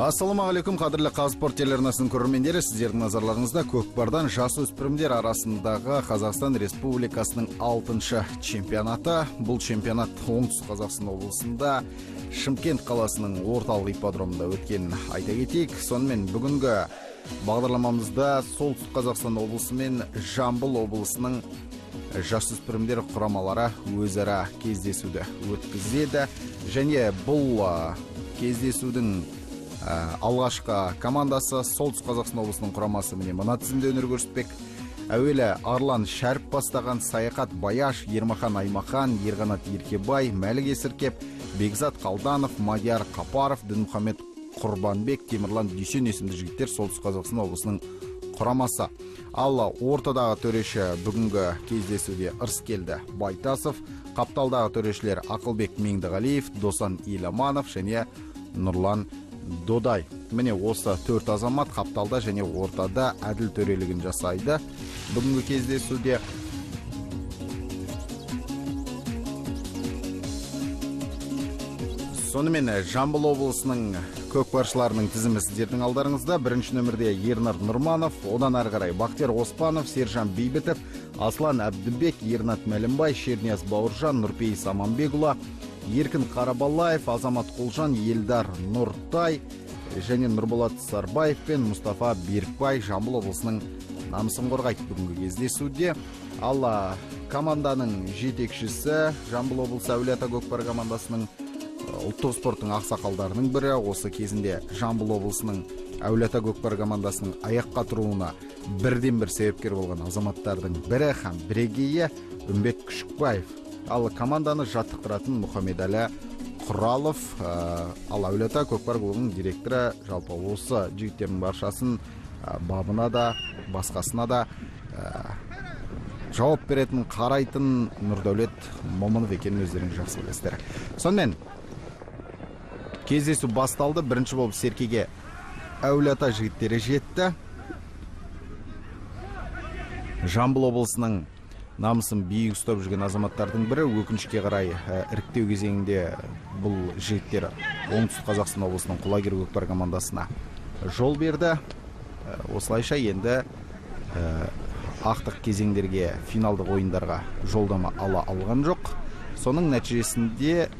Ассалаумағалейкум, қадірлі Қазспорт телеарнасының көрермендері, сіздердің назарларыңызда көкпардан жасөспірімдер арасындағы Қазақстан Республикасының 6-шы чемпионаты. Бұл чемпионат Оңтүстік Қазақстан облысында Шымкент қаласының орталық ипподромында өткен айта кетейік. Сонымен бүгінгі бағдарламамызда Солтүстік Қазақстан облысы мен Жамбыл облысының жасөспірімдер құрамалары өзара кездесуді өткізеді. Және бұл кездесудің алғашқы командасы Солтүстік Қазақстан облысының құрамасы міне мына тізімде өнер көрсетпек. Әуелі Арлан Шәріп бастаған Саяхат Баяш, Ермахан Аймахан, Ерғанат Еркебай, Мәлік Есіркеп, Бекзат Қалданов, Мадияр Қапаров, Дінмұхаммед Құрбанбек, Темірлан Дүйсен есімді жігіттер Солтүстік Қазақстан облысының құрамасы. Ал ортадағы төреші бүгінгі кездесуде Ырыскелді Байтасов, қапталдағы төрешілер Ақылбек Меңдіғалиев, Досан Иламанов және Нұрлан Додай. Міне осы төрт азамат қапталда және ортада әділ төрелігін жасайды. Бүгінгі кездесуде сонымен Жамбыл облысының көкпаршыларының тізімі сіздердің алдарыңызда. Бірінші нөмірде Ернар Нұрманов, одан ары қарай Бақтияр Оспанов, Сержан Бейбітов, Аслан Әбдібек, Ернат Мәлімбай, Шернияз Бауыржан, Нұрпейіс Аманбекұлы, Еркін Қарабалаев, Азамат Құлжан, Елдар Нұртай және Нұрболат Сарбаев пен Мұстафа Берікбай Жамбыл облысының намысын қорғайды бүгінгі кездесуде. Ал команданың жетекшісі Жамбыл облысы Әулие-Ата көкпар командасының ұлттық спорттың ақсақалдарының бірі. Осы кезінде Жамбыл облысының Әулие-Ата көкпар командасының аяққа тұруына бірден-бір себепкер болған азаматтардың бірі һәм бірегейі Үмбет Күшікбаев. Ал команданы жаттықтыратын Мұхаммедәлі Құралов, ал Әулие-Ата көкпар клубының директоры, жалпы осы жігіттердің баршасын бабына да, басқасына да жауап беретін, қарайтын Нұрдәулет Момынов екенін өздеріңіз жақсы білесіздер. Сонымен кездесу басталды. Бірінші болып серкеге Әулие-Ата жігіттері жетті. Жамбыл облысының намысын биік ұстап жүрген азаматтардың бірі. Өкінішке қарай іріктеу кезеңінде бұл жігіттер Оңтүстік Қазақстан облысының Құлагер көкпар командасына жол берді. Осылайша енді ақтық кезеңдерге, финалдық ойындарға жолдама ала алған жоқ. Соның нәтижесінде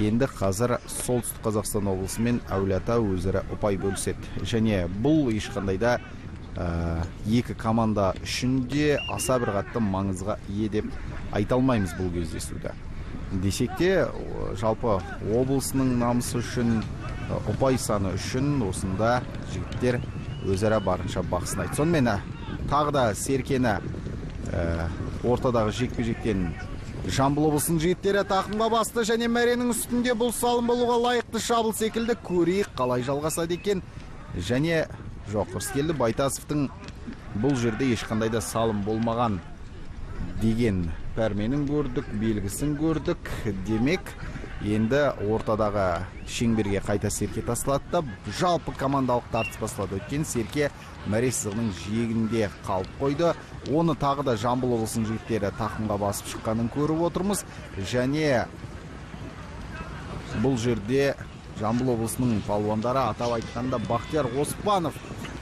енді қазір Солтүстік Қазақстан облысы мен Әулие-Ата өзара ұпай бөліседі. Және бұл ешқандайда екі команда үшін де аса бір қатты маңызға ие деп айта алмаймыз бұл кездесуді. Десек те, жалпы облысының намысы үшін, ұпай саны үшін осында жігіттер өзара барынша бақ сынайды. Сонымен тағы да серкені ортадағы жекпе-жектен Жамбыл облысының жігіттері тақымға басты және мәренің үстінде бұл салым болуға лайықты шабыл секілді. Көрейік қалай жалғасады екен. Және жоқ, Ырыскелді Байтасовтың бұл жерде ешқандайда салым болмаған деген пәрменін көрдік, белгісін көрдік. Демек, енді ортадағы шеңберге қайта серке тасталады. Жалпы командалық тартыс басталады. Өткен серке мәре сызығының жиегінде қалып қойды. Оны тағы да Жамбыл облысының жігіттері тақымға басып шыққанын көріп отырмыз. Және бұл жерде Жамбыл облысының палуандары, атап айтқанда Бақтияр Оспанов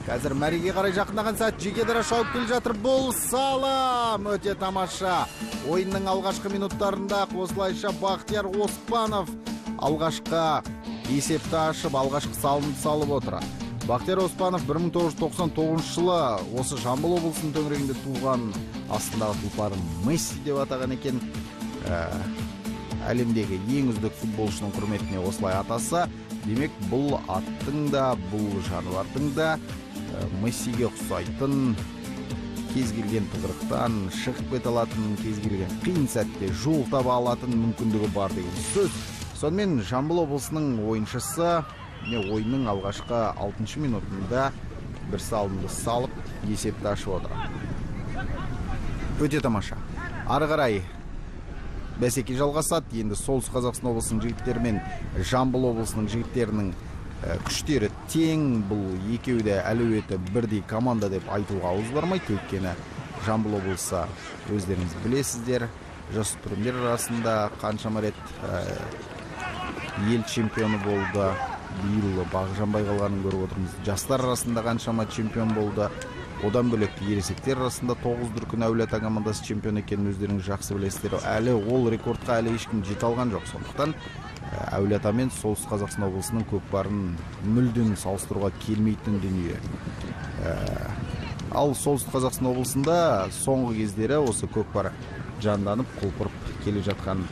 қазір мәреге қарай жақындаған сәт жекедара шауып келе жатыр. Бұл салым өте тамаша. Ойынның алғашқы минуттарында осылайша Бақтияр Оспанов алғашқы есепті ашып, алғашқы салымды салып отыр. Бақтияр Оспанов 1999 жылы осы Жамбыл облысының төңірегінде туған, астындағы тұлпарын Месси деп атаған екен. Әлемдегі ең үздік футболшының құрметіне осылай атаса, демек бұл аттың да, бұл жануардың да Мессиге ұқсайтын, кез келген тығырықтан шығып кете алатын, кез келген қиын сәтте жол таба алатын мүмкіндігі бар деген сөз. Сонымен Жамбыл облысының ойыншысы ойынның алғашқы 6-шы минутында бір салымды салып есепті ашып отыр. Өте тамаша. Ары қарай бәсеке жалғасады. Енді Солтүстік Қазақстан облысының жігіттері мен Жамбыл облысының жігіттерінің күштері тең. Бұл екеуі де әлеуеті бірдей команда деп айтуға ауыз бармайды. Өйткені Жамбыл облысы өздеріңіз білесіздер, жасөспірімдер арасында қаншама рет ел чемпионы болды. биыл бағжанбай қалғанын көріп отырмыз. Жастар арасында қаншама чемпион болды. Одан бөлек ересектер арасында 9 дүркін Әулие Ата командасы чемпион екенін өздеріңіз жақсы білесіздер. Әлі ол рекордқа әлі ешкім жете алған жоқ. Сондықтан Әулие Ата мен Солтүстік Қазақстан облысының көкпарын мүлдем салыстыруға келмейтін дүние. Ал Солтүстік Қазақстан облысында соңғы кездері осы көкпар жанданып, құлпырып келе жатқан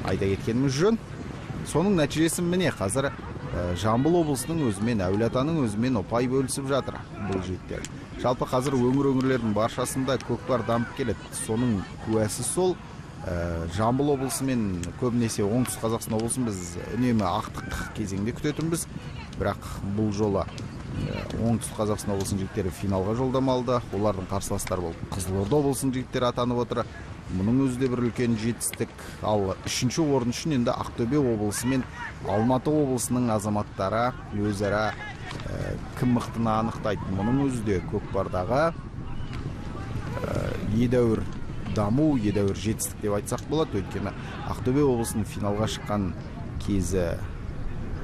айта кеткеніміз жөн. Соның нәтижесі міне қазір Жамбыл облысының өзімен, Әулие Атаның өзімен ұпай бөлісіп жатыр бұл жігіттер. Жалпы қазір өңірлердің баршасында көкпар дамып келеді. Соның куәсі сол. Жамбыл облысы мен көбінесе Оңтүстік Қазақстан облысын біз үнемі ақтық кезеңде күтетінбіз. Бірақ бұл жолы Оңтүстік Қазақстан облысының жігіттері финалға жолдама алды. Олардың қарсыластары болып Қызылорда облысының жігіттері атанып отыр. Мұның өзі де бір үлкен жетістік. Ал үшінші орын үшін енді Ақтөбе облысы мен Алматы облысының азаматтары өзара кім мықтыны анықтайды. Мұның өзі де көкпардағы едәуір даму, едәуір жетістік деп айтсақ болады. Өйткені Ақтөбе облысының финалға шыққан кезі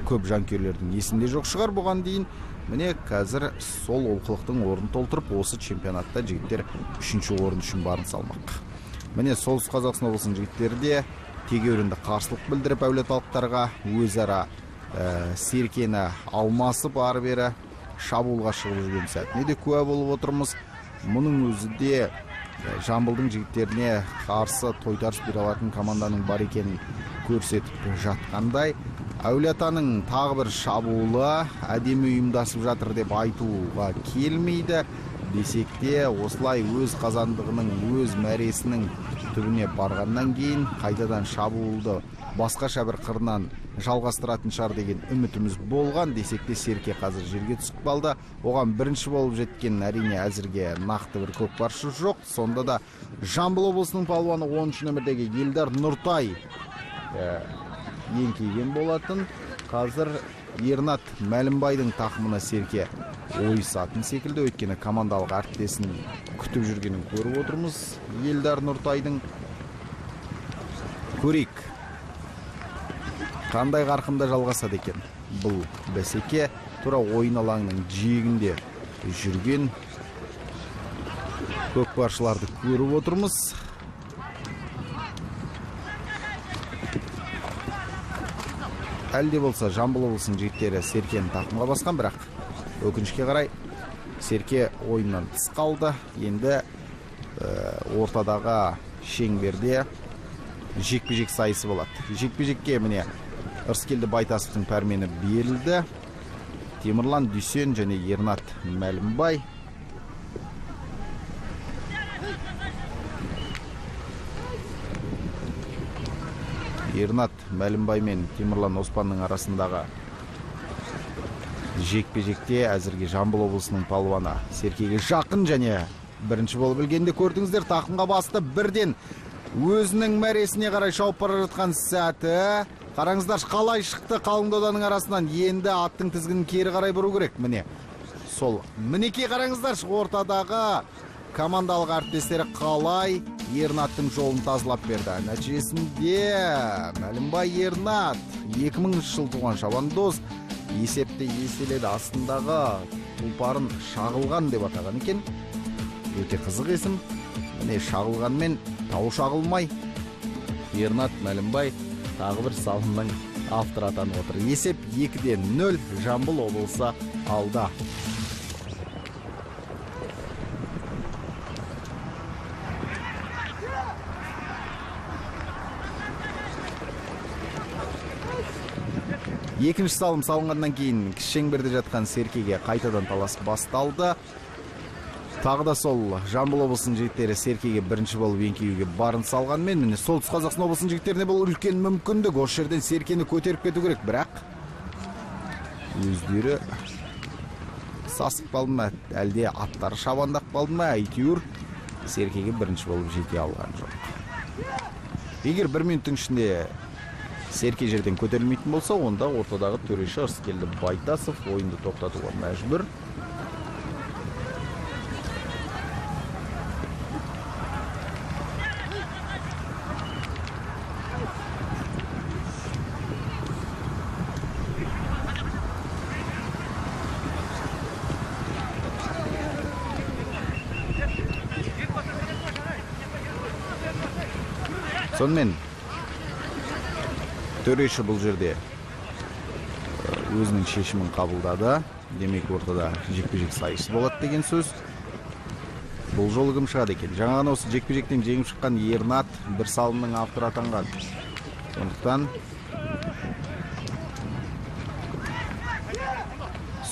көп жанкүйерлердің есінде жоқ шығар бұған дейін. Міне қазір сол олқылықтың орнын толтырып, осы чемпионатта жігіттер үшінші орын үшін барын салмақ. Міне Солтүстік Қазақстан облысының жігіттері де тегеурінді қарсылық білдіріп әулиеталықтарға өзара серкені алмасып ары бері шабуылға шығып жүрген сәтіне де куә болып отырмыз. Мұның өзі де Жамбылдың жігіттеріне қарсы тойтарыс бере алатын команданың бар екенін көрсетіп жатқандай. Әулие Атаның тағы бір шабуылы әдемі ұйымдасып жатыр деп айтуға келмейді. Десек те осылай өз қазандығының, өз мәресінің түбіне барғаннан кейін қайтадан шабуылды басқаша бір қырынан жалғастыратын шығар деген үмітіміз болған. Десек те Серке қазір жерге түсіп қалды. Оған бірінші болып жеткен әрине әзірге нақты бір көкпаршы жоқ. Сонда да Жамбыл облысының палуаны 10-ші нөмірдегі Елдар Нұртай еңкейген болатын. Қазір Ернат Мәлімбайдың тақымына Серке ойысатын секілді. Өйткені командалық әріптесін күтіп жүргенін көріп отырмыз. Елдар Нұртайдың көрейік қандай қарқында жалғасады екен бұл бәсеке. Тура ойын алаңының жиегінде жүрген көкпаршыларды көріп отырмыз. Әлде болса Жамбыл облысының жігіттері Серкені тақымға басқан, бірақ өкінішке қарай Серке ойыннан тыс қалды. Енді ортадағы шеңберде жекпе-жек сайысы болады. Жекпе-жекке міне Ырыскелді Байтасовтың пәрмені берілді. Темірлан Дүйсен және Ернат Мәлімбай. Ернат Мәлімбай мен Темірлан Оспанның арасындағы жекпе-жекте әзірге Жамбыл облысының палуаны Серкеге жақын және бірінші болып білгенде көрдіңіздер. Тақымға басты, бірден өзінің мәресіне қарай шауып бара жатқан сәті. Қараңыздар қалай шықты қалың доданың арасынан. Енді аттың тізгінін кері қарай бұру керек. Міне сол мінеке қараңыздар, ортадағы командалық әріптестері қалай Ернаттың жолын тазалап берді. Нәтижесінде Мәлімбай Ернат 2000 жыл туған шабандоз есепте еселеді. Астындағы тұлпарын шағылған деп атаған екен. Өте қызық есім. Міне шағылғанмен тау шағылмай. Ернат Мәлімбай тағы бір салымның авторы атанып отыр. Есеп 2-0 Жамбыл облысы алда. Екінші салым салынғаннан кейін шеңберде жатқан Серкеге қайтадан талас басталды. Тағы да сол Жамбыл облысының жігіттері Серкеге бірінші болып еңкеюге барын салғанмен, міне Солтүстік Қазақстан облысының жігіттеріне бұл үлкен мүмкіндік. Осы жерден Серкені көтеріп кету керек, бірақ өздері сасып қалды ма, әлде аттары шабандақ қалды ма, әйтеуір Серкеге бірінші болып жете алған жоқ. Егер 1 минуттың ішінде Серке жерден көтерілмейтін болса, онда ортадағы төреші Ырыскелді Байтасов ойынды тоқтатуға мәжбүр. Сонымен төреші бұл жерде өзінің шешімін қабылдады. Демек ортада жекпе-жек сайысы болады деген сөз. Бұл жолы кім шығады екен? Жаңа ғана осы жекпе-жектен жеңіп шыққан Ернат бір салымның авторы атанған. Сондықтан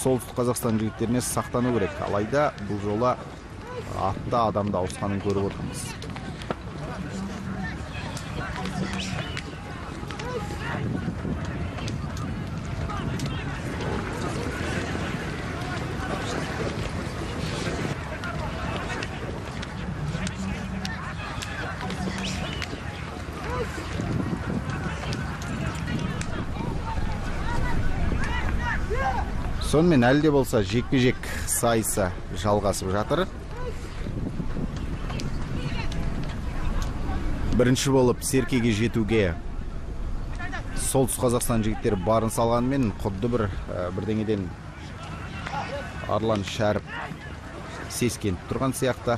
солтүстік Қазақстан жігіттеріне сақтану керек. Алайда бұл жолы атты адамды ауысқанын көріп отырмыз. Сонымен әлде болса жекпе-жек сайысы жалғасып жатыр. Бірінші болып серкеге жетуге солтүстік Қазақстан жігіттері барын салғанмен құдды бірдеңеден Арлан Шәріп сескеніп тұрған сияқты.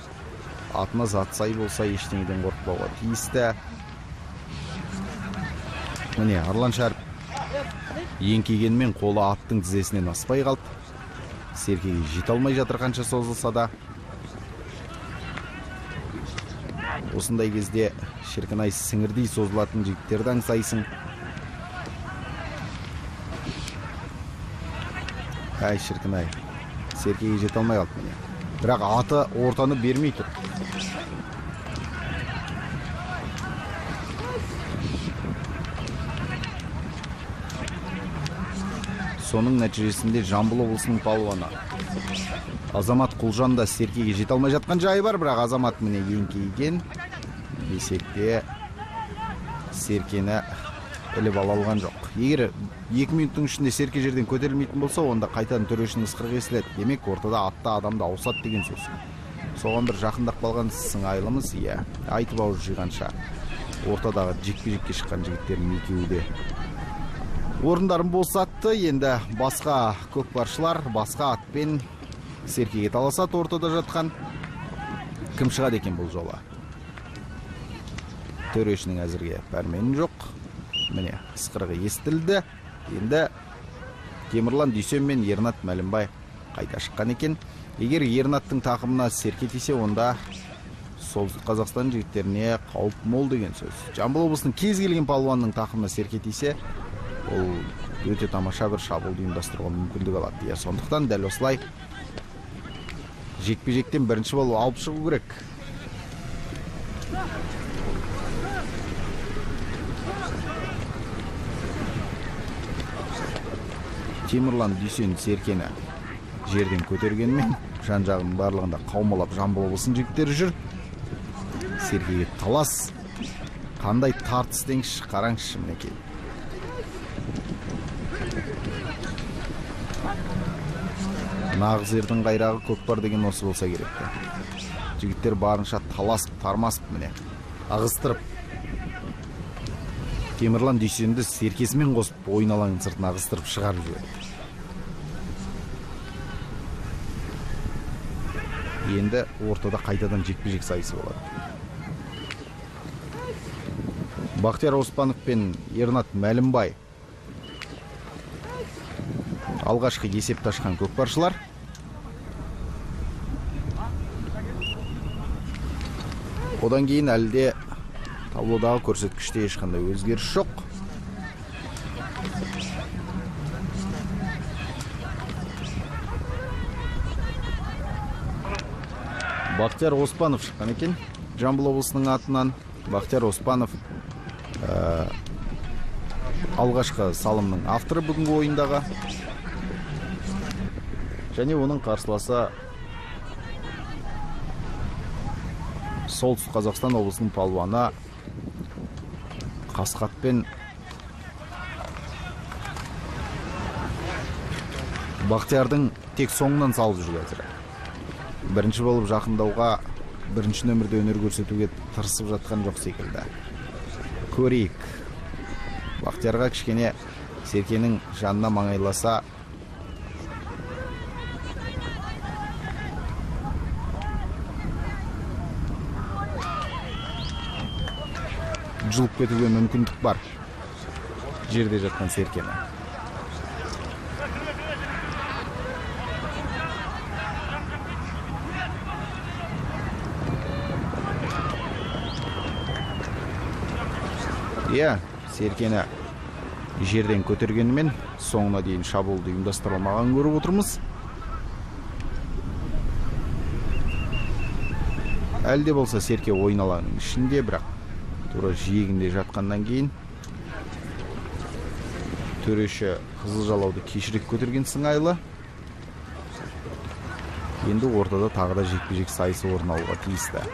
Атымыз атсай болса ештеңеден қорықпауға тиісті. Міне Арлан Шәріп еңкейгенмен қолы аттың тізесінен аспай қалды. Серкеге жете алмай жатыр қанша созылса да. Осындай кезде шіркін-ай сіңірдей созылатын жігіттерді аңсайсың. Әй шіркін-ай, серкеге жете алмай қалды. Бірақ аты ортаны бермей тұр. Соның нәтижесінде Жамбыл облысының палуаны Азамат Құлжан да серкеге жете алмай жатқан жайы бар, бірақ Азамат міне еңкейген. Десек те серкені іліп ала алған жоқ. Егер 2 минуттың ішінде серке жерден көтерілмейтін болса, онда қайтадан төрешінің ысқырығы естіледі. Демек ортада атты адамды ауысады деген сөз. Соған бір жақындап қалған сыңайлымыз, иә, айтып ауыз жиғанша ортадағы жекпе-жекке шыққан жігіттердің екеуі де орындарын босатты. Енді басқа көкпаршылар басқа атпен серкеге таласады. Ортада жатқан кім шығады екен бұл жолы? Төрешінің әзірге пәрмені жоқ. Міне ысқырығы естілді. Енді Темірлан Дүйсен мен Ернат Мәлімбай қайта шыққан екен. Егер Ернаттың тақымына серке тисе, онда солтүстік Қазақстан жігіттеріне қауіп мол деген сөз. Жамбыл облысының кез келген палуанның тақымына серке тисе, ол өте тамаша бір шабуылды ұйымдастыруға мүмкіндік алады. Сондықтан дәл осылай жекпе-жектен бірінші болып алып шығу керек. Темірлан Дүйсен серкені жерден көтергенмен, жан-жағының барлығында қаумалап Жамбыл облысының жігіттері жүр. Серкеге талас. Қандай тартыс деңізші, қараңызшы мінекей. Нағыз ердің қайрағы көкпар деген осы болса керек. Жігіттер барынша таласып, тармасып міне ағыстырып. Темірлан Дүйсенді серкесімен қосып ойын алаңын сыртына ағыстырып шығарып жіберді. Енді ортада қайтадан жекпе-жек сайысы болады. Бақтияр Оспанов пен Ернат Мәлімбай алғашқы есепті ашқан көкпаршылар. Одан кейін әлде таблодағы көрсеткіште ешқандай өзгеріс жоқ. Бақтияр Оспанов шыққан екен. Жамбыл облысының атынан Бақтияр Оспанов алғашқы салымның авторы бүгінгі ойындағы. Және оның қарсыласы солтүстік Қазақстан облысының палуаны Қасқатпен Бақтиярдың тек соңынан салып жүр әзір. Бірінші болып жақындауға, бірінші нөмірде өнер көрсетуге тырысып жатқан жоқ секілді. Көрейік. Бақтиярға кішкене серкенің жанына маңайласа, жұлып кетуге мүмкіндік бар жерде жатқан Серкені. Серкені жерден көтергенімен соңына дейін шабуылды ұйымдастырылмаған көріп отырмыз. Әлде болса Серке ойын алаңының ішінде, бірақ тура жиегінде жатқаннан кейін төреші қызыл жалауды кешірек көтерген сыңайлы. Енді ортада тағы да жекпе-жек сайысы орын алуға тиісті.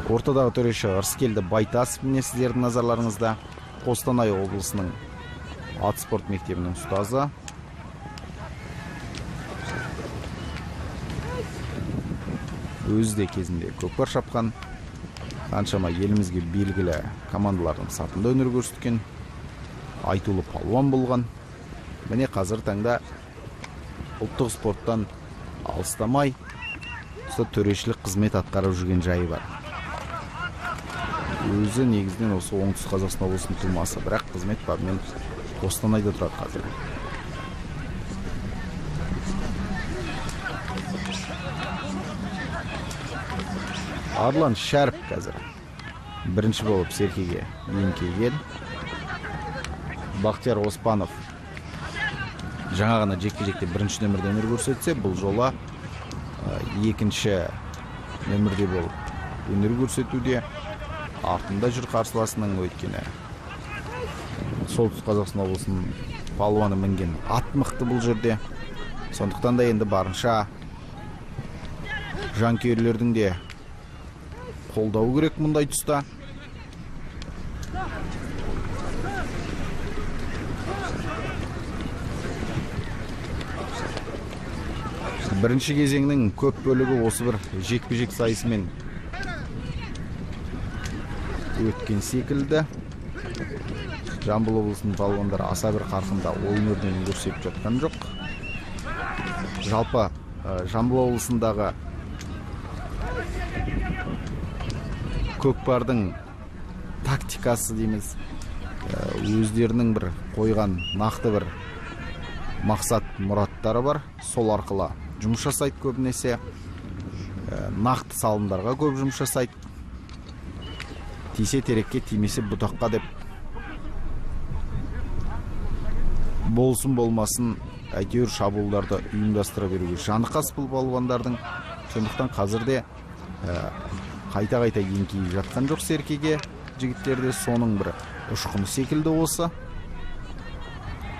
Ортадағы төреші Ырыскелді Байтасов міне сіздердің назарларыңызда. Қостанай облысының ат спорт мектебінің ұстазы. Өзі де кезінде көкпар шапқан, қаншама елімізге белгілі командалардың сатында өнер көрсеткен, айтулы палуан болған. Міне қазір таңда ұлттық спорттан алыстамай төрешілік қызмет атқарып жүрген жайы бар. Өзі негізінен осы оңтүстік Қазақстан облысының тумасы, бірақ қызмет бабымен Қостанайда тұрады қазір. Арлан Шәріп қазір бірінші болып Серкеге еңкейген. Бақтияр Оспанов жаңа ғана жекпе-жекте бірінші нөмірде өнер көрсетсе, бұл жола екінші нөмірде болып өнер көрсетуде. Артында жүр қарсыласының, өйткені солтүстік Қазақстан облысының палуаны мінген ат мықты бұл жерде. Сондықтан да енді барынша жанкүйерлердің де қолдау керек мұндай тұста. Бірінші кезеңнің көп бөлігі осы бір жекпе-жек сайысымен өткен секілді. Жамбыл облысының палуандары аса бір қарқында ойын өрнегін көрсетіп жатқан жоқ. Жалпы Жамбыл облысындағы көкпардың тактикасы дейміз, өздерінің бір қойған нақты бір мақсат мұраттары бар. Сол арқылы жұмыс жасайды көбінесе. Нақты салымдарға көп жұмыс жасайды. Тисе терекке, тимесе бұтаққа деп. Болсын болмасын әйтеуір шабуылдарды ұйымдастыра беруге жаны қас бұл палуандардың. Сондықтан қазірде қайта-қайта еңкейіп жатқан жоқ Серкеге жігіттерде. Соның бір ұшқыны секілді осы.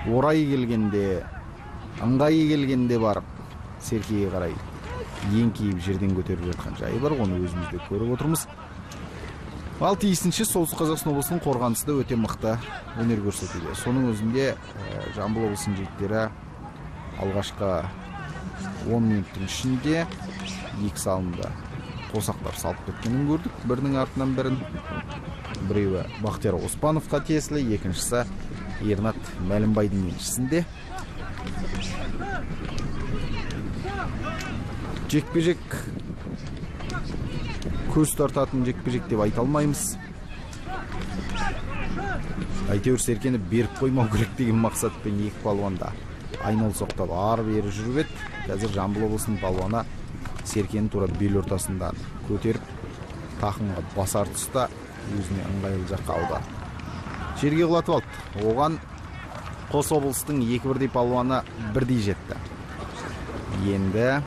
Орайы келгенде, ыңғайы келгенде барып Серкеге қарай еңкейіп жерден көтеріп жатқан жайы бар. Оны өзімізде көріп отырмыз. Ал тиісінше солтүстік Қазақстан облысының қорғанысы өте мықты өнер көрсетуде. Соның өзінде Жамбыл облысының жігіттері алғашқы 10 минуттың ішінде екі салымда қосақтар салып кеткенін көрдік. Бірінің артынан бірін. Біреуі Бақтияр Оспановқа тиесілі, екіншісі Ернат Мәлімбайдың еншісінде. Жекпе-жек көз тартатын жекпе-жек деп айта алмаймыз. Әйтеуір Серкені беріп қоймау керек деген мақсатпен екі палуан да айнал-соқтап ары-бері жүріп еді. Қазір Жамбыл облысының палуаны Серкені тура бел ортасынан көтеріп, тақымға басар тұста өзіне ыңғайлы жаққа аударды. Жерге құлатып алды. Оған қос облыстың екі бірдей палуаны бірдей жетті. Енді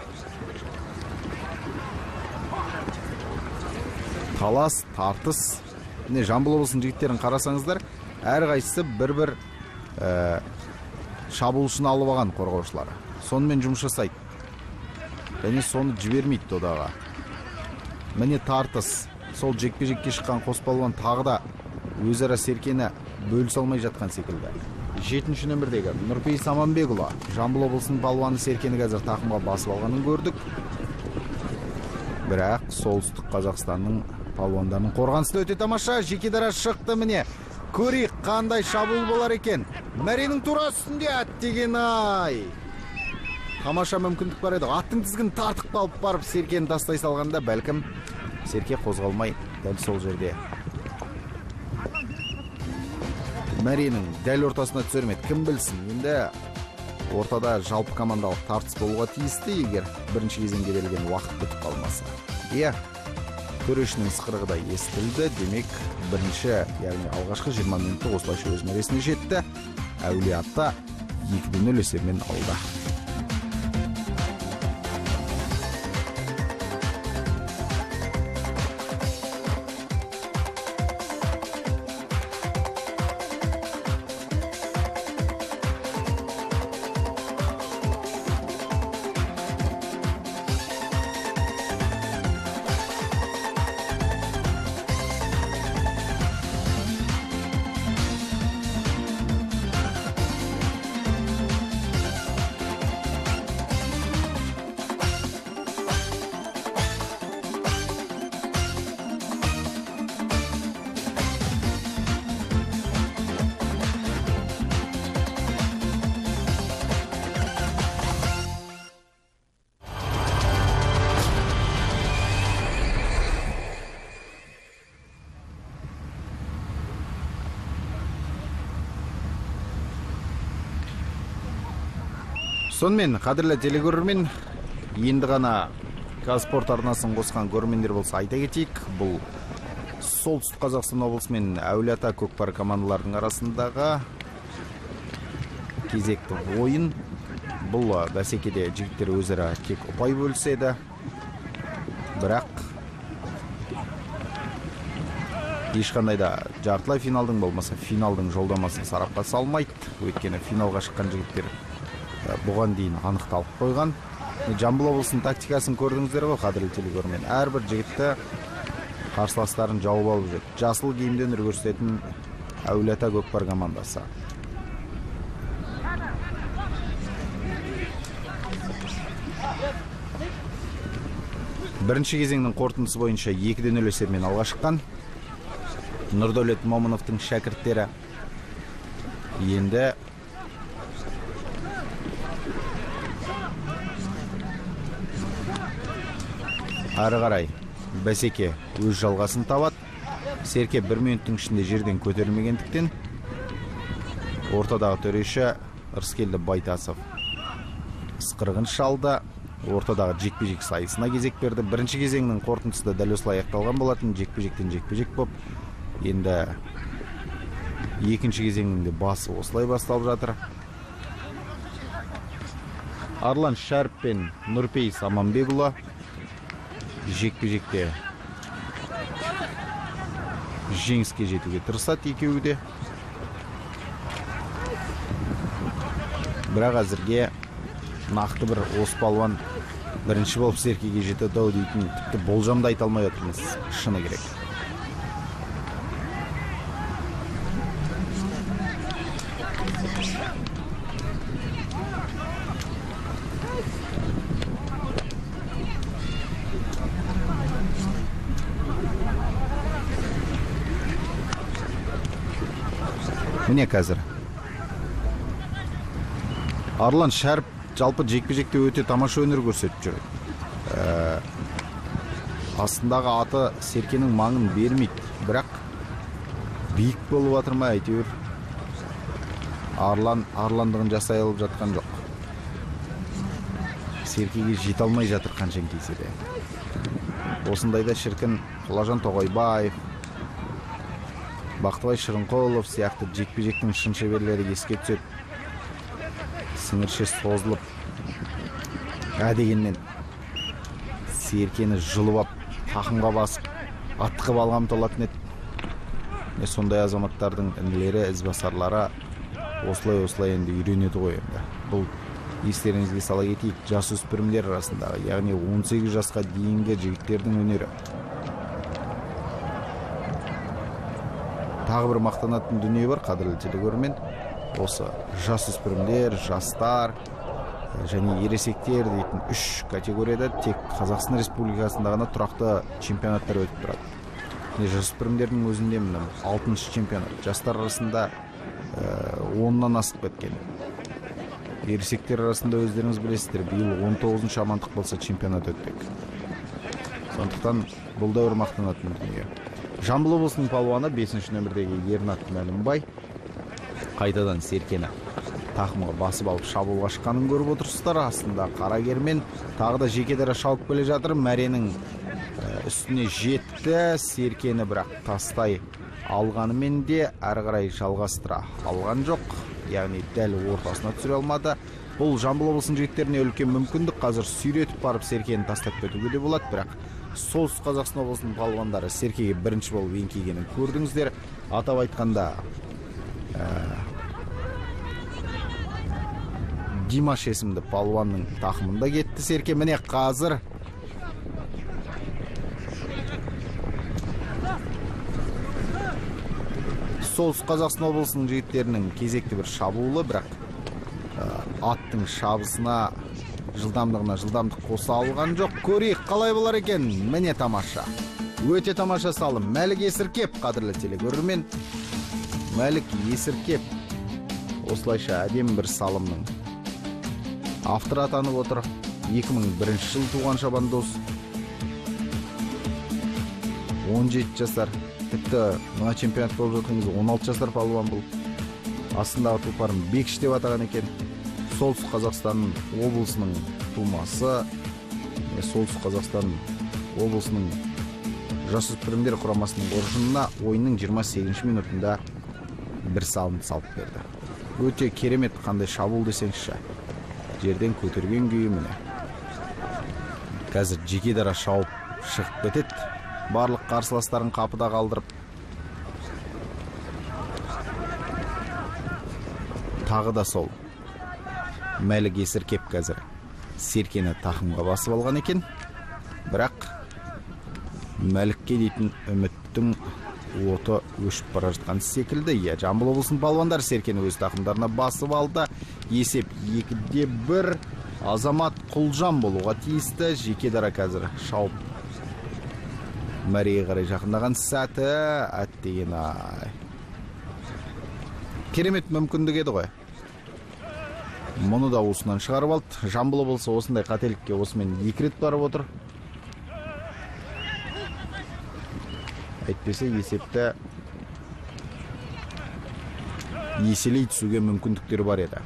талас, тартыс. Міне Жамбыл облысының жігіттерін қарасаңыздар, әрқайсысы бір-бір шабуылшыны алып алған қорғаушылары. Сонымен жұмыс жасайды. Және соны жібермейді додаға. Міне тартыс. Сол жекпе-жекке шыққан қос палуан тағы да өзара Серкені бөлісе алмай жатқан секілді. 7-ші нөмірдегі Нұрпейіс Аманбекұлы Жамбыл облысының палуаны Серкені қазір тақымға басып алғанын көрдік. Бірақ солтүстік Қазақстанның палуандарының қорғанысы өте тамаша. Жеке дара шықты міне. Көрейік қандай шабуыл болар екен. Мәренің тура үстінде ат деген ай. тамаша мүмкіндік бар еді. Аттың тізгінін тартып қалып барып Серкені тастай салғанда, бәлкім Серке қозғалмай дәл сол жерде мәренің дәл ортасына түсермеді. Кім білсін, енді ортада жалпы командалық тартыс болуға тиісті, егер бірінші кезеңге берілген уақыт бітіп қалмаса. Төрешінің ысқырығы да естілді. Демек, бірінші, яғни алғашқы 20 минутты осылайша өз мәресіне жетті. Әулие-Ата 2-0 есебімен алды. Сонымен, қадірлі телекөрермен, енді ғана Казспорт арнасын қосқан көрермендер болса айта кетейік. Бұл Солтүстік Қазақстан облысы мен Әулие-Ата көкпар командаларының арасындағы кезекті ойын. Бұл бәсекеде жігіттер өзара тек ұпай бөліседі. Бірақ ешқандай да жартылай финалдың болмаса финалдың жолдамасын сарапқа салмайды. Өйткені финалға шыққан жігіттер бұған дейін анықталып қойған. Жамбыл облысының тактикасын көрдіңіздер ғой, қадірлі телекөрермен. Әрбір жігітті қарсыластарын жауып алып жүр. Жасыл киімде өнер көрсететін Әулие-Ата көкпар командасы. Бірінші кезеңнің қорытындысы бойынша 2-0 есебімен алға шыққан. Нұрдәулет Момыновтың шәкірттері енді ары қарай бәсеке өз жалғасын табады. Серке 1 минуттың ішінде жерден көтерілмегендіктен ортадағы төреші Ырыскелді Байтасов ысқырығын шалды. Ортадағы жекпе-жек сайысына кезек берді. Бірінші кезеңнің қорытындысы да дәл осылай аяқталған болатын. Жекпе-жектен жекпе-жек боп, енді екінші кезеңнің де басы осылай басталып жатыр. Арлан Шәріп пен Нұрпейіс Аманбекұлы жекпе-жекте жеңіске жетуге тырысады екеуі де. Бірақ әзірге нақты бір осы палуан бірінші болып Серкеге жетеді ау дейтін тіпті болжамды айта алмай отырмыз, шыны керек. Міне қазір Арлан Шәріп жалпы жекпе-жекте өте тамаша өнер көрсетіп жүр. Астындағы аты Серкенің маңын бермейді, бірақ биік болып жатыр ма әйтеуір Арландығын жасай алып жатқан жоқ. Серкеге жете алмай жатыр қаншан кейсе де. Осындайда шіркін Құлажан Тоғайбаев, Бақтыбай Шырынқолов сияқты жекпе-жектің шын шеберлері еске түседі. Сіңірше созылып, дегеннен Серкені жұлып ап, тақымға басып, аттықып алған толатын еді. Сондай азаматтардың інілері, ізбасарлары осылай енді үйренеді ғой енді. Бұл естеріңізге сала кетейік, жасөспірімдер арасындағы, яғни 18 жасқа дейінгі жігіттердің өнері. Тағы бір мақтанатын дүние бар, қадірлі телекөрермен. Осы жасөспірімдер, жастар және ересектер дейтін 3 категорияда тек Қазақстан Республикасында ғана тұрақты чемпионаттар өтіп тұрады. Жасөспірімдердің өзінде 6-шы чемпионат, жастар арасында 10-нан асып кеткен. ересектер арасында өздеріңіз білесіздер, биыл 19-шы амандық болса чемпионат өтпек. Сондықтан бұл да бір мақтанатын дүние. Жамбыл облысының палуаны 5-ші нөмірдегі Ернат Мәлімбай қайтадан Серкені тақымға басып алып шабуылға шыққанын көріп отырсыздар. Астында Қарагермен тағы да жекедара шауып келе жатыр. Мәренің үстіне жетті. Серкені бірақ тастай алғанымен де әрі қарай жалғастыра алған жоқ. Яғни дәл ортасына түсіре алмады. Бұл Жамбыл облысының жігіттеріне үлкен мүмкіндік. Қазір сүйретіп барып Серкені тастап кетуге де болады, бірақ Солтүстік Қазақстан облысының палуандары Серкеге бірінші болып еңкейгенін көрдіңіздер. Атап айтқанда Димаш есімді палуанның тақымында кетті Серке. Міне қазір Солтүстік Қазақстан облысының жігіттерінің кезекті бір шабуылы, бірақ аттың шабысына жылдамдығына жылдамдық қоса алған жоқ. Көрейік қалай болар екен. Міне тамаша. Өте тамаша салым. Мәлік Есіркеп, қадірлі телекөрермен. Мәлік Есіркеп осылайша әдемі бір салымның авторы атанып отыр. 2001 жыл туған шабандоз. 17 жасар. Тіпті мына чемпионат болып жатқан кезде 16 жасар палуан бұл. Астындағы тұлпарын Бекіш деп атаған екен. Солтүстік Қазақстан облысының тумасы. Солтүстік Қазақстан облысының жасөспірімдер құрамасының қоржынына ойынның 28-ші минутында бір салым салып берді. Өте керемет, қандай шабуыл десеңізші. Жерден көтерген күйі міне. Қазір жеке дара шауып шығып кетеді. Барлық қарсыластарын қапыда қалдырып. Тағы да сол. Мәлік Есіркеп қазір Серкені тақымға басып алған екен. Бірақ Мәлікке дейтін үміттің оты өшіп бара жатқан секілді. Жамбыл облысының палуандары Серкені өз тақымдарына басып алды. Есеп 2-1. Азамат Құлжан болуға тиісті. Жеке дара қазір шауып мәреге қарай жақындаған сәті. Әттеген ай. Керемет мүмкіндік еді ғой. Мұны да осынан шығарып алды. Жамбыл облысы осындай қателікке осымен 2 рет барып отыр. Әйтпесе есепті еселей түсуге мүмкіндіктері бар еді.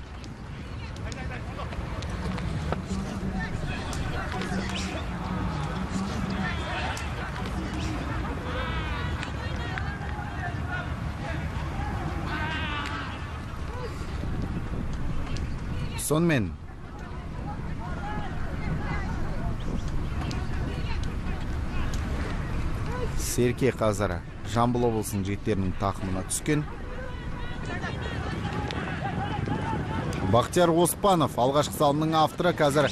Сонымен Серке қазір Жамбыл облысының жігіттерінің тақымына түскен. Бақтияр Оспанов, алғашқы салымның авторы, қазір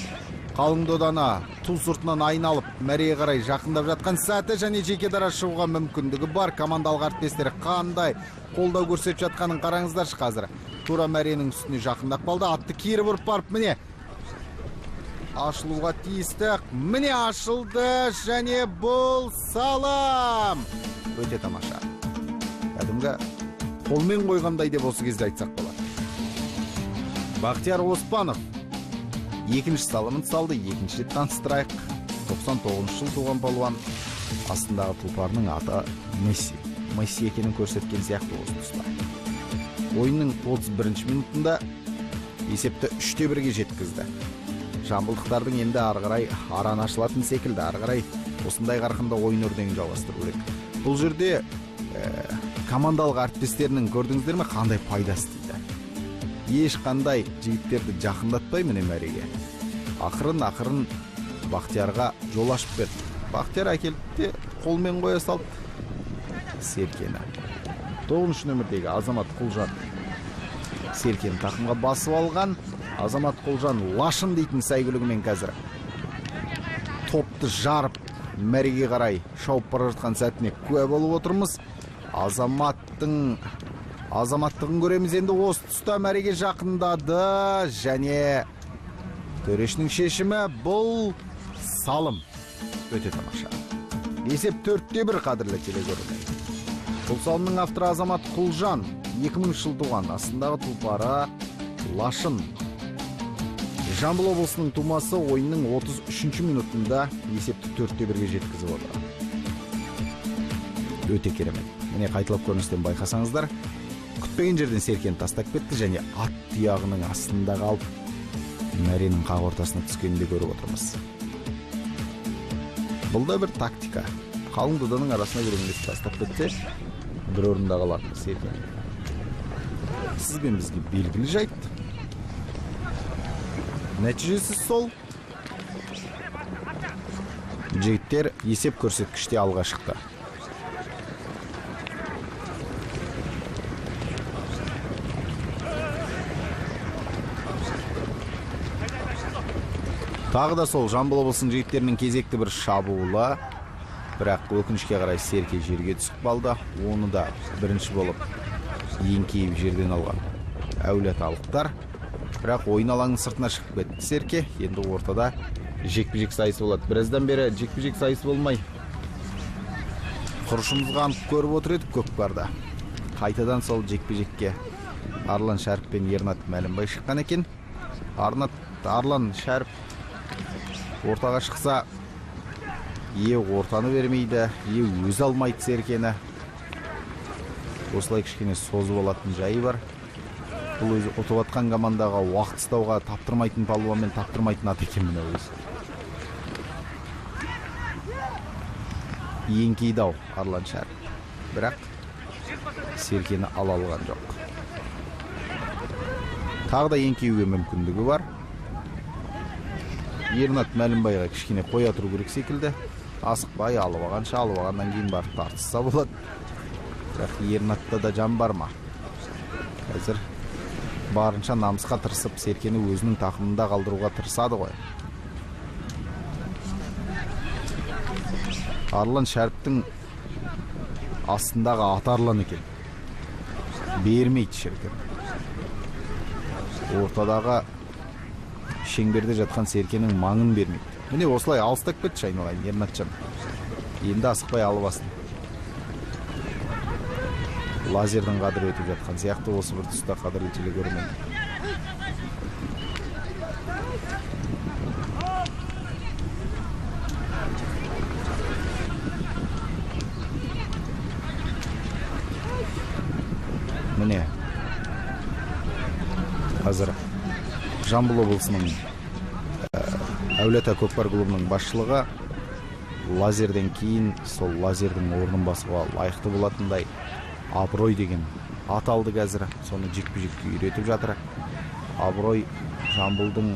қалың доданы ту сыртынан айналып мәреге қарай жақындап жатқан сәті, және жеке дара шығуға мүмкіндігі бар. Командалық әріптестері қандай қолдау көрсетіп жатқанын қараңыздаршы. Қазір тура мәренің үстіне жақындап қалды. Атты кері бұрып барып, міне ашылуға тиісті. Міне ашылды, және бұл салым. Өте тамаша. Кәдімгі қолмен қойғандай деп осы кезде айтсақ болады. Бақтияр Оспанов екінші салымын салды. Екінші рет таныстырайық. 99 жыл туған палуан. Астындағы тұлпарының аты Месси. Месси екенін көрсеткен сияқты осы тұста. Ойынның 31-ші минутында есепті 3-1-ге жеткізді. Жамбылдықтардың енді арғарай аран ашылатын секілді. Арғарай осындай қарқында ойын өрдеңін жалғастыру керек. Бұл жерде командалық әріптестерінің көрдіңіздер ме қандай пайдасы дейді. Ешқандай жігіттерді жақындатпай міне мәреге. Ақырын Бақтиярға жол ашып берді. Бақтияр әкелді, қолмен қоя салып Серкені. 9-шы нөмірдегі Азамат Құлжан Серкені тақымға басып алған. Азамат Құлжан лашын дейтін сәйгүлігімен қазір топты жарып мәреге қарай шауып бара жатқан сәтіне куә болып отырмыз. Азаматтығын көреміз. Енді осы тұста мәреге жақындады, және төрешінің шешімі бұл салым. Өте тамаша. Есеп 4-1, қадірлі телекөрермен. Бұл салымның авторы Азамат Құлжан, 2000 жыл туған. Астындағы тұлпары лашын. Жамбыл облысының тумасы ойынның 33 минутында есепті 4-1-ге жеткізіп отыр. Өте керемет. Міне қайталап көріністен байқасаңыздар, күтпеген жерден Серкені тастап кетті және ат тұяғының астында қалып, мәренің қақ ортасына түскенінде көріп отырмыз. Бұл да бір тактика. Қалың доданың арасына көріністен тастап кетсе, бір орында қалатын Серкен. Сіз бен бізге белгілі жайт. Нәтижесі сол. Жігіттер есеп көрсеткіште алға шықты. Тағы да сол Жамбыл облысының жігіттерінің кезекті бір шабуылы, бірақ өкінішке қарай Серке жерге түсіп қалды. Оны да бірінші болып еңкейіп жерден алған әулиеталықтар. Бірақ ойын алаңның сыртына шығып кетті Серке. Енді ортада жекпе-жек сайысы болады. Біраздан бері жекпе-жек сайысы болмай құрышымызға анып көріп отыр едік көкпарда. Қайтадан сол жекпе-жекке Арлан Шәріп пен Ернат Мәлімбай шыққан екен. Арлан Шәріп ортаға шықса, ортаны бермейді, өзі алмайды Серкені. Осылай кішкене созып алатын жайы бар. Бұл өзі ұтып атқан командаға уақыт ұстауға таптырмайтын палуан мен таптырмайтын ат екен міне өзі. Еңкейді ау Арлан Шәріп. Бірақ Серкені ала алған жоқ. Тағы да еңкеуге мүмкіндігі бар. Ернат Мәлімбайға кішкене қоя тұру керек секілді. Асықпай алып алғаннан кейін барып тартысса болады. Бірақ Ернатта да жан бар ма? Қазір барынша намысқа тырысып Серкені өзінің тақымында қалдыруға тырысады ғой. Арлан Шәріптің астындағы ат Арлан екен. Бермейді шіркін. Ортадағы шеңберде жатқан Серкенің маңын бермейді. Міне осылай алыстап кетші айналайын Ернатжан. Енді асықпай алып асын. Лазердің қадірі өтіп жатқан сияқты осы бір тұста қадірлі телегөрмен. Міне қазір Жамбыл облысының Әулиеата көкпар клубының басшылығы лазерден кейін сол лазердің орнын басуға лайықты болатындай Абырой деген ат алды қазір. Соны жекпе-жекке үйретіп жатыр. Абырой Жамбылдың,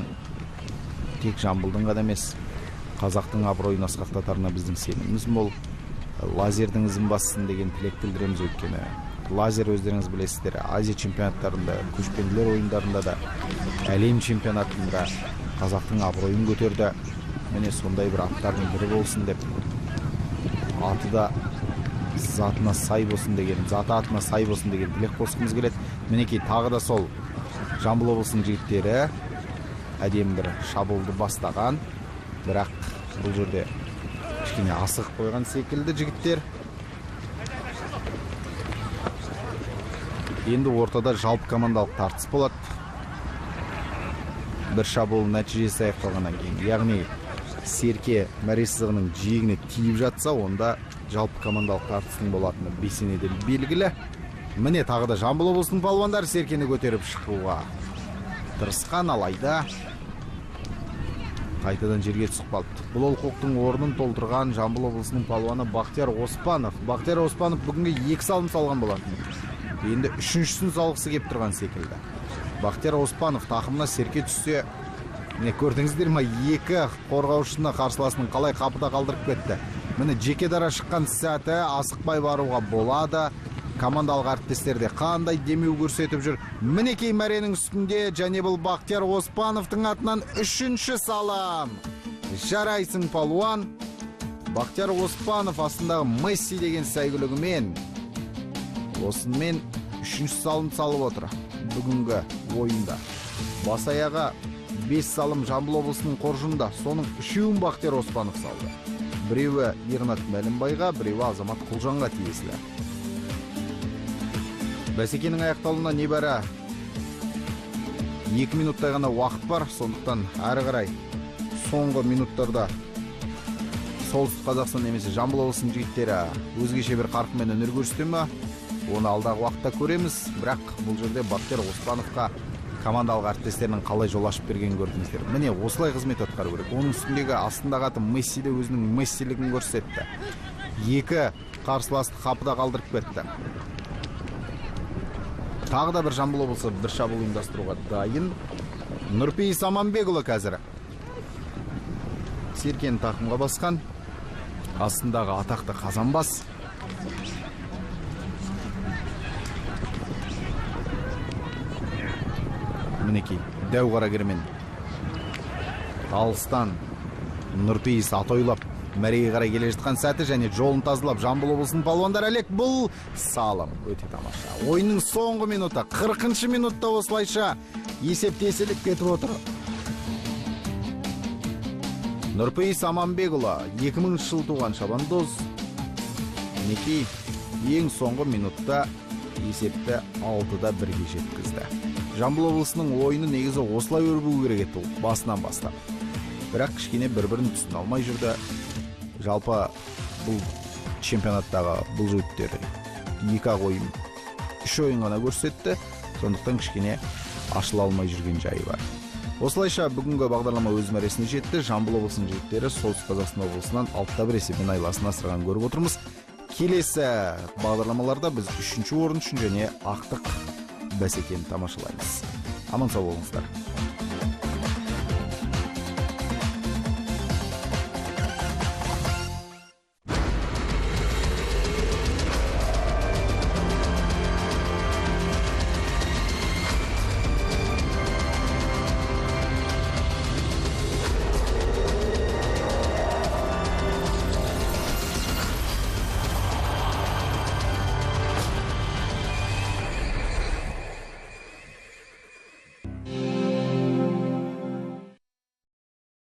тек Жамбылдың ғана емес, қазақтың абыройын асқақтатарына біздің сеніміміз мол. Лазердің ізін бассын деген тілек білдіреміз, өйткені лазер өздеріңіз білесіздер, Азия чемпионаттарында, көшпенділер ойындарында да, әлем чемпионатында қазақтың абыройын көтерді. Міне сондай бір аттардың бірі болсын деп, аты да затына сай болсын деген, заты атына сай болсын деген тілек қосқымыз келеді. Мінекей тағы да сол Жамбыл облысының жігіттері әдемі бір шабуылды бастаған, бірақ бұл жерде кішкене асығып қойған секілді жігіттер. Енді ортада жалпы командалық тартыс болады. Бір шабуыл нәтижесі аяқталғаннан кейін, яғни Серке мәре сызығының жиегіне тиіп жатса, онда жалпы командалық тартыстың болатыны бесенеден белгілі. Міне тағы да Жамбыл облысының палуандары Серкені көтеріп шығуға тырысқан, алайда қайтадан жерге түсіп қалды. Бұл олқылықтың орнын толтырған Жамбыл облысының палуаны Бақтияр Оспанов. Бақтияр Оспанов бүгінгі 2 салым салған болатын. Енді 3-шісін салғысы кеп тұрған секілді. Бақтияр Оспанов тақымына Серке түссе, міне көрдіңіздер ма, 2 қорғаушысына қарсыласының қалай қапыда қалдырып кетті. Міне жеке дара шыққан сәті асықпай баруға болады. Командалық әріптестерде қандай демеу көрсетіп жүр. Мінекей мәренің үстінде және бұл Бақтияр Оспановтың атынан 3-ші салым. Жарайсың палуан. Бақтияр Оспанов астындағы Месси деген сәйгүлігімен осымен 3-ші салым салып отыр бүгінгі ойында. Бас аяға 5 салым Жамбыл облысының қоржында, соның 3-еуін Бақтияр Оспанов салды. Біреуі Ернат Мәлімбайға, біреуі Азамат Құлжанға тиесілі. Бәсекенің аяқталуына небәрі 2 минуттай ғана уақыт бар, сондықтан әрі қарай соңғы минуттарда Солтүстік Қазақстан немесе Жамбыл облысының жігіттері өзгеше бір қарқынмен өнер көрсете ме? Оны алдағы уақытта көреміз. Бірақ бұл жерде Бақтияр Оспановқа командалық әріптестерінің қалай жол ашып бергенін көрдіңіздер. Міне осылай қызмет атқару керек. Оның үстіндегі астындағы аты Месси де өзінің мессилігін көрсетті. 2 қарсыласты қапыда қалдырып кетті. Тағы да бір Жамбыл облысы бір шабуыл ұйымдастыруға дайын. Нұрпейіс Аманбекұлы қазір Серкен тақымға басқан. Астындағы атақты Қазанбас. Мінекей, дәу қарагермен алыстан Нұрпейіс атойлап мәреге қарай келе жатқан сәті және жолын тазалап Жамбыл облысының палуандары әлек. Бұл салым өте тамаша. Ойынның соңғы минуты, 40-шы минутта осылайша есеп тесіліп кетіп отыр. Нұрпейіс Аманбекұлы 2000 жыл туған шабандоз. Мінекей, ең соңғы минутта есепті 6-да 1-ге жеткізді. Жамбыл облысының ойыны негізі осылай өрбу керек еді басынан бастап. Бірақ кішкене бір-бірін түсіне алмай жүрді. Жалпы бұл чемпионаттағы бұл жігіттер 2 ойын 3 ойын ғана көрсетті. Сондықтан кішкене ашыла алмай жүрген жайы бар. Осылайша бүгінгі бағдарлама өз мәресіне жетті. Жамбыл облысының жігіттері Солтүстік Қазақстан облысынан 6-та 1 есебімен айласын асырғанын көріп отырмыз. Келесі бағдарламаларда біз 3-ші орын үшін және ақтық бәсекені тамашалаймыз. Аман сау болыңыздар.